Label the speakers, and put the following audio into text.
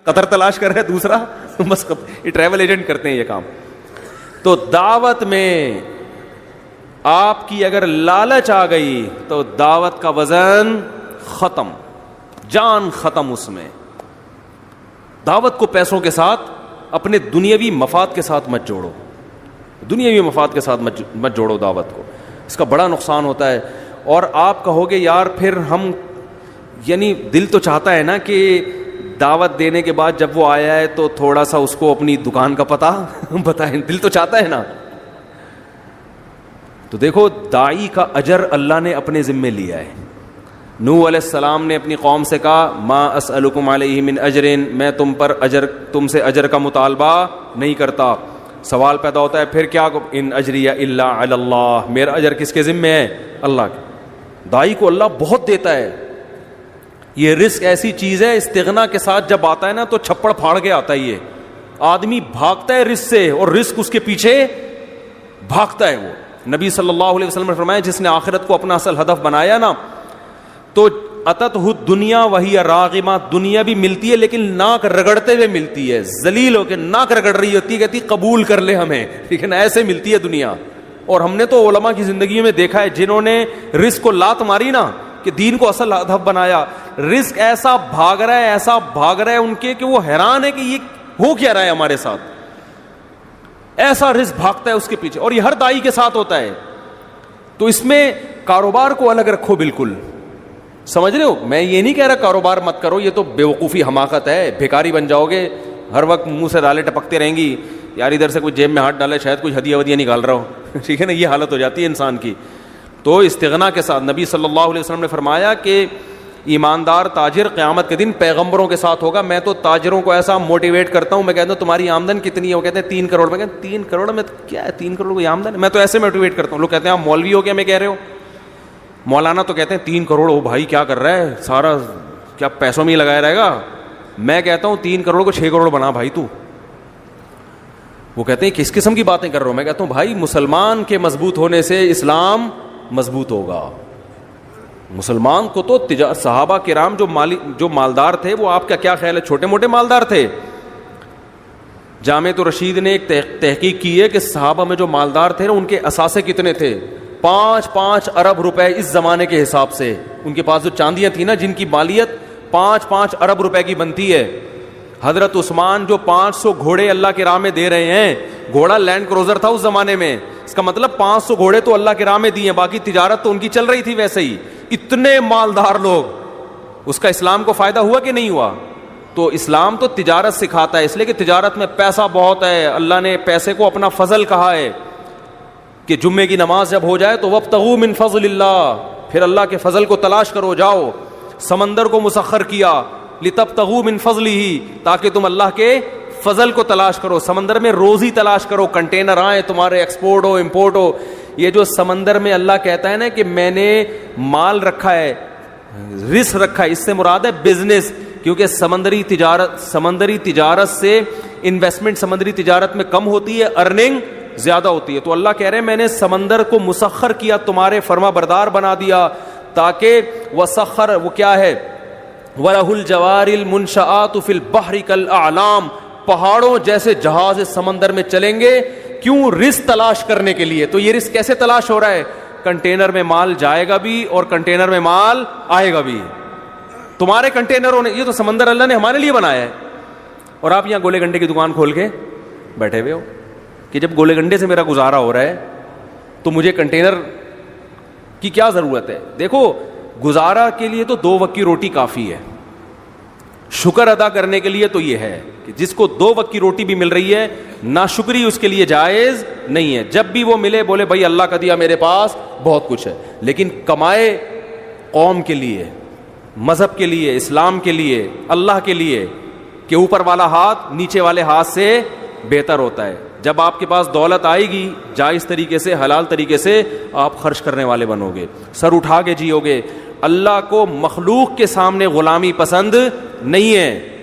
Speaker 1: قطر تلاش کر رہے ہیں دوسرا بس یہ ٹریول ایجنٹ کرتے ہیں یہ کام. تو دعوت میں آپ کی اگر لالچ آ گئی تو دعوت کا وزن ختم, جان ختم اس میں. دعوت کو پیسوں کے ساتھ, اپنے دنیاوی مفاد کے ساتھ مت جوڑو, دنیاوی مفاد کے ساتھ مت جوڑو دعوت کو, اس کا بڑا نقصان ہوتا ہے. اور آپ کہو گے یار پھر ہم, یعنی دل تو چاہتا ہے نا کہ دعوت دینے کے بعد جب وہ آیا ہے تو تھوڑا سا اس کو اپنی دکان کا پتہ بتائیں, دل تو چاہتا ہے نا. تو دیکھو داعی کا اجر اللہ نے اپنے ذمے لیا ہے. نوح علیہ السلام نے اپنی قوم سے کہا ما اسألکم علیہ من اجر, میں تم سے اجر کا مطالبہ نہیں کرتا. سوال پیدا ہوتا ہے پھر کیا, ان اجریہ الا علی اللہ, میرا اجر کس کے ذمے ہے؟ اللہ کے. داعی کو اللہ بہت دیتا ہے. یہ رزق ایسی چیز ہے, استغنا کے ساتھ جب آتا ہے نا تو چھپڑ پھاڑ کے آتا ہے. یہ آدمی بھاگتا ہے رزق سے اور رزق اس کے پیچھے بھاگتا ہے. وہ نبی صلی اللہ علیہ وسلم نے فرمایا جس نے آخرت کو اپنا اصل ہدف بنایا نا تو اتتہ الدنیا وہی راغمہ, دنیا بھی ملتی ہے لیکن ناک رگڑتے ہوئے ملتی ہے, ذلیل ہو کے ناک رگڑ رہی ہوتی ہے, کہتی قبول کر لے ہمیں, لیکن ایسے ملتی ہے دنیا. اور ہم نے تو علماء کی زندگی میں دیکھا ہے جنہوں نے رزق کو لات ماری نا کہ دین کو اصل ہدف بنایا, رزق ایسا بھاگ رہا ہے, ایسا بھاگ رہا ہے ان کے کہ وہ حیران ہے کہ یہ ہو کیا رہا ہے ہمارے ساتھ. ایسا رزق بھاگتا ہے اس کے پیچھے, اور یہ ہر داعی کے ساتھ ہوتا ہے. تو اس میں کاروبار کو الگ رکھو بالکل, سمجھ رہے ہو. میں یہ نہیں کہہ رہا کاروبار مت کرو, یہ تو بیوقوفی حماقت ہے, بھیکاری بن جاؤ گے, ہر وقت منہ سے دالیں ٹپکتے رہیں گی, یار ادھر سے کوئی جیب میں ہاتھ ڈالے شاید کچھ ہدیہ ودیہ نکال رہا ہو, ٹھیک ہے نا, یہ حالت ہو جاتی ہے انسان کی. تو استغنا کے ساتھ نبی صلی اللہ علیہ وسلم نے فرمایا کہ ایماندار تاجر قیامت کے دن پیغمبروں کے ساتھ ہوگا. میں تو تاجروں کو ایسا موٹیویٹ کرتا ہوں, میں کہتا ہوں تمہاری آمدن کتنی ہے, وہ کہتے ہیں 3 کروڑ. میں کہتا 3 کروڑ میں کیا ہے, 3 کروڑ کی آمدن ہے, میں تو ایسے موٹیویٹ کرتا ہوں. لوگ کہتے ہیں آپ مولوی ہو کیا میں کہہ رہے ہو, مولانا تو کہتے ہیں 3 کروڑ, ہو بھائی کیا کر رہا ہے, سارا کیا پیسوں میں ہی لگایا رہے گا. میں کہتا ہوں 3 کروڑ کو 6 کروڑ بنا بھائی تو. وہ کہتے ہیں کس قسم کی باتیں کر رہے ہو. میں کہتا ہوں بھائی مسلمان کے مضبوط ہونے سے اسلام مضبوط ہوگا. مسلمان کو تو صحابہ کرام جو مالدار تھے, وہ آپ کا کیا خیال ہے چھوٹے موٹے مالدار تھے؟ جامعۃ رشید نے ایک تحقیق کی ہے کہ صحابہ میں جو مالدار تھے نا ان کے اثاثے کتنے تھے, 5 ارب روپے اس زمانے کے حساب سے. ان کے پاس جو چاندیاں تھیں نا جن کی مالیت 5 ارب روپے کی بنتی ہے. حضرت عثمان جو 500 گھوڑے اللہ کے راہ میں دے رہے ہیں, گھوڑا لینڈ کروزر تھا اس زمانے میں, اس کا مطلب 500 گھوڑے تو اللہ کے راہ میں دیے, باقی تجارت تو ان کی چل رہی تھی ویسے ہی. اتنے مالدار لوگ, اس کا اسلام کو فائدہ ہوا کہ نہیں ہوا؟ تو اسلام تو تجارت سکھاتا ہے, اس لیے کہ تجارت میں پیسہ بہت ہے. اللہ نے پیسے کو اپنا فضل کہا ہے کہ جمعے کی نماز جب ہو جائے تو وابتغوا من فضل اللہ, پھر اللہ کے فضل کو تلاش کرو. جاؤ سمندر کو مسخر کیا لتبتغوا من فضلہ, تاکہ تم اللہ کے فضل کو تلاش کرو, سمندر میں روزی تلاش کرو, کنٹینر آئے تمہارے, ایکسپورٹ ہو امپورٹ ہو. یہ جو سمندر میں اللہ کہتا ہے نا کہ میں نے مال رکھا ہے, رزق رکھا ہے, اس سے مراد ہے بزنس, کیونکہ سمندری تجارت سے انویسٹمنٹ سمندری تجارت میں کم ہوتی ہے, ارننگ زیادہ ہوتی ہے. تو اللہ کہہ رہے ہیں میں نے سمندر کو مسخر کیا, تمہارے فرما بردار بنا دیا, تاکہ وسخر وہ کیا ہے, وَلَهُ الْجَوَارِ الْمُنْشَآتُ فِي الْبَحْرِ كَالْأَعْلَامِ, پہاڑوں جیسے جہاز سمندر میں چلیں گے. کیوں؟ رزق تلاش کرنے کے لیے. تو یہ رزق کیسے تلاش ہو رہا ہے؟ کنٹینر میں مال جائے گا بھی اور کنٹینر میں مال آئے گا بھی. تمہارے کنٹینروں نے, یہ تو سمندر اللہ نے ہمارے لیے بنایا ہے. اور آپ یہاں گولے گنڈے کی دکان کھول کے بیٹھے ہوئے ہو کہ جب گولے گنڈے سے میرا گزارا ہو رہا ہے تو مجھے کنٹینر کی کیا ضرورت ہے. دیکھو گزارا کے لیے تو 2 وقت کی روٹی کافی ہے, شکر ادا کرنے کے لیے تو یہ ہے کہ جس کو 2 وقت کی روٹی بھی مل رہی ہے, ناشکری اس کے لیے جائز نہیں ہے. جب بھی وہ ملے بولے بھائی اللہ کا دیا میرے پاس بہت کچھ ہے, لیکن کمائے قوم کے لیے, مذہب کے لیے, اسلام کے لیے, اللہ کے لیے, کہ اوپر والا ہاتھ نیچے والے ہاتھ سے بہتر ہوتا ہے. جب آپ کے پاس دولت آئے گی جائز طریقے سے, حلال طریقے سے آپ خرچ کرنے والے بنو گے, سر اٹھا کے جیو گے. اللہ کو مخلوق کے سامنے غلامی پسند نہیں ہے.